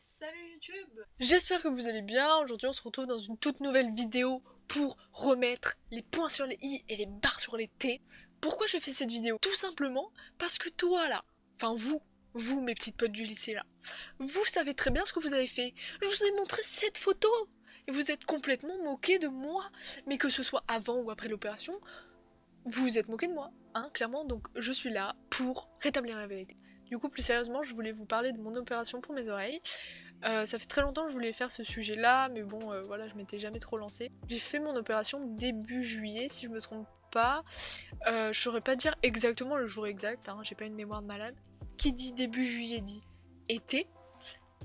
Salut YouTube! J'espère que vous allez bien. Aujourd'hui on se retrouve dans une toute nouvelle vidéo pour remettre les points sur les i et les barres sur les t. Pourquoi je fais cette vidéo? Tout simplement parce que toi là, enfin vous mes petites potes du lycée là, vous savez très bien ce que vous avez fait. Je vous ai montré cette photo et vous êtes complètement moqués de moi. Mais que ce soit avant ou après l'opération, vous vous êtes moqués de moi, hein, clairement. Donc je suis là pour rétablir la vérité. Du coup, plus sérieusement, je voulais vous parler de mon opération pour mes oreilles. Ça fait très longtemps que je voulais faire ce sujet-là, mais bon, voilà, je m'étais jamais trop lancée. J'ai fait mon opération début juillet, si je me trompe pas. Je saurais pas dire exactement le jour exact, hein, j'ai pas une mémoire de malade. Qui dit début juillet dit été,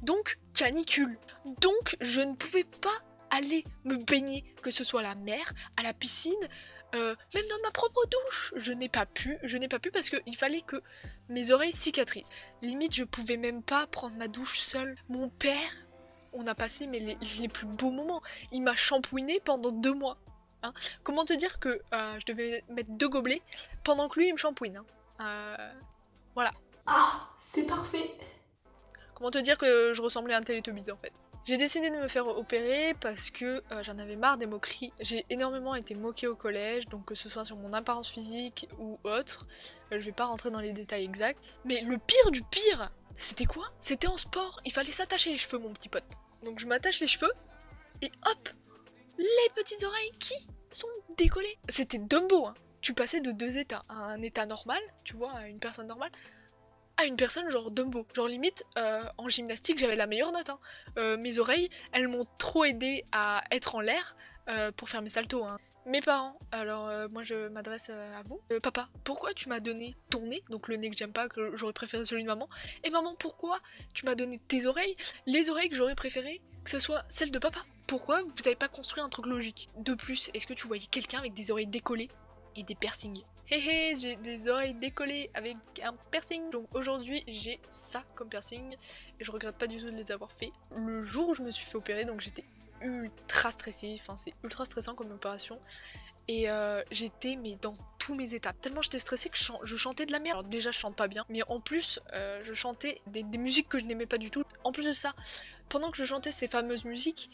donc canicule. Donc je ne pouvais pas aller me baigner, que ce soit à la mer, à la piscine, même dans ma propre douche. Je n'ai pas pu parce qu'il fallait que mes oreilles cicatrisent. Limite, je pouvais même pas prendre ma douche seule. Mon père, on a passé mais les plus beaux moments. Il m'a shampooiné pendant 2 mois. Hein. Comment te dire que je devais mettre 2 gobelets pendant que lui il me shampooine. Hein. Voilà. Ah, c'est parfait. Comment te dire que je ressemblais à un Teletubbies en fait. J'ai décidé de me faire opérer parce que j'en avais marre des moqueries. J'ai énormément été moquée au collège, donc que ce soit sur mon apparence physique ou autre. Je vais pas rentrer dans les détails exacts. Mais le pire du pire, c'était quoi? C'était en sport, il fallait s'attacher les cheveux mon petit pote. Donc je m'attache les cheveux, et hop, les petites oreilles qui sont décollées. C'était Dumbo, hein. Tu passais de 2 états, à un état normal, tu vois, à une personne normale, à une personne genre Dumbo. Genre limite, en gymnastique, j'avais la meilleure note. Hein. Mes oreilles, elles m'ont trop aidé à être en l'air pour faire mes saltos. Hein. Mes parents, alors moi je m'adresse à vous. Papa, pourquoi tu m'as donné ton nez, donc le nez que j'aime pas, que j'aurais préféré celui de maman. Et maman, pourquoi tu m'as donné tes oreilles, les oreilles que j'aurais préféré que ce soit celles de papa. Pourquoi vous avez pas construit un truc logique? De plus, est-ce que tu voyais quelqu'un avec des oreilles décollées et des piercings? Hé hé, j'ai des oreilles décollées avec un piercing. Donc aujourd'hui, j'ai ça comme piercing et je regrette pas du tout de les avoir fait. Le jour où je me suis fait opérer, donc j'étais ultra stressée, enfin c'est ultra stressant comme opération. Et j'étais mais dans tous mes états. Tellement j'étais stressée que je chantais de la merde. Alors déjà je chante pas bien, mais en plus je chantais des musiques que je n'aimais pas du tout. En plus de ça, pendant que je chantais ces fameuses musiques,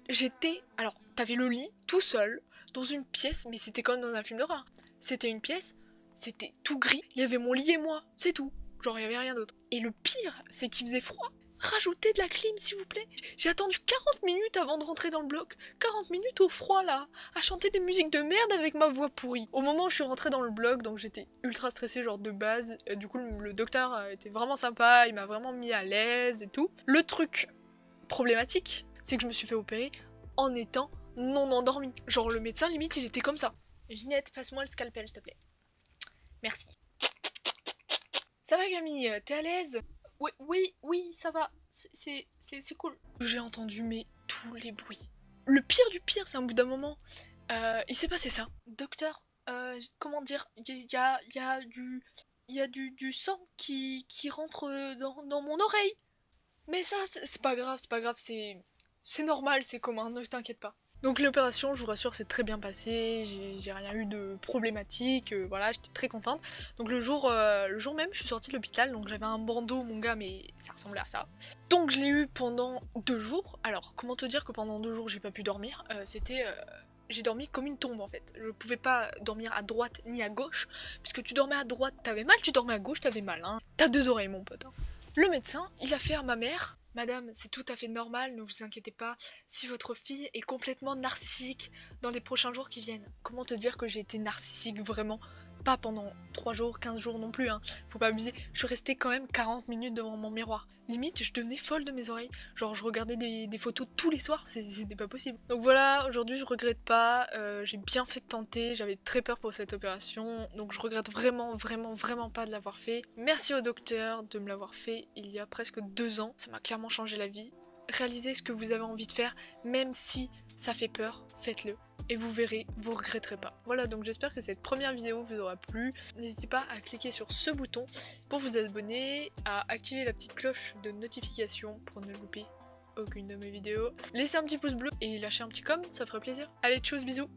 j'étais... Alors t'avais le lit tout seul dans une pièce, mais c'était comme dans un film d'horreur. C'était une pièce, c'était tout gris, il y avait mon lit et moi, c'est tout. Genre il y avait rien d'autre. Et le pire, c'est qu'il faisait froid. Rajoutez de la clim s'il vous plaît. J'ai attendu 40 minutes avant de rentrer dans le bloc. 40 minutes au froid là, à chanter des musiques de merde avec ma voix pourrie. Au moment où je suis rentrée dans le bloc, donc j'étais ultra stressée genre de base. Du coup le docteur était vraiment sympa, il m'a vraiment mis à l'aise et tout. Le truc problématique, c'est que je me suis fait opérer en étant non endormie. Genre le médecin limite il était comme ça. Ginette, passe-moi le scalpel, s'il te plaît. Merci. Ça va Camille, t'es à l'aise? Oui, ça va. C'est cool. J'ai entendu mais tous les bruits. Le pire du pire, c'est un bout d'un moment. Il s'est passé ça. Docteur, comment dire, il y a du sang qui rentre dans mon oreille. Mais ça, c'est pas grave, c'est normal, c'est commun, ne t'inquiète pas. Donc l'opération, je vous rassure, c'est très bien passé, j'ai rien eu de problématique, voilà, j'étais très contente. Donc le jour même, je suis sortie de l'hôpital, donc j'avais un bandeau, mon gars, mais ça ressemblait à ça. Donc je l'ai eu pendant 2 jours. Alors, comment te dire que pendant 2 jours, j'ai pas pu dormir. J'ai dormi comme une tombe en fait. Je pouvais pas dormir à droite ni à gauche, puisque tu dormais à droite, t'avais mal, tu dormais à gauche, t'avais mal. Hein. T'as 2 oreilles, mon pote. Hein. Le médecin, il a fait à ma mère: Madame, c'est tout à fait normal, ne vous inquiétez pas, si votre fille est complètement narcissique dans les prochains jours qui viennent. Comment te dire que j'ai été narcissique vraiment? Pas pendant 3 jours, 15 jours non plus, hein. Faut pas abuser. Je suis restée quand même 40 minutes devant mon miroir. Limite, je devenais folle de mes oreilles. Genre, je regardais des photos tous les soirs, c'était pas possible. Donc voilà, aujourd'hui, je regrette pas. J'ai bien fait de tenter. J'avais très peur pour cette opération. Donc je regrette vraiment pas de l'avoir fait. Merci au docteur de me l'avoir fait il y a presque 2 ans. Ça m'a clairement changé la vie. Réalisez ce que vous avez envie de faire, même si ça fait peur, faites-le. Et vous verrez, vous regretterez pas. Voilà, donc j'espère que cette première vidéo vous aura plu. N'hésitez pas à cliquer sur ce bouton pour vous abonner, à activer la petite cloche de notification pour ne louper aucune de mes vidéos. Laissez un petit pouce bleu et lâchez un petit com, ça ferait plaisir. Allez, tchuss, bisous!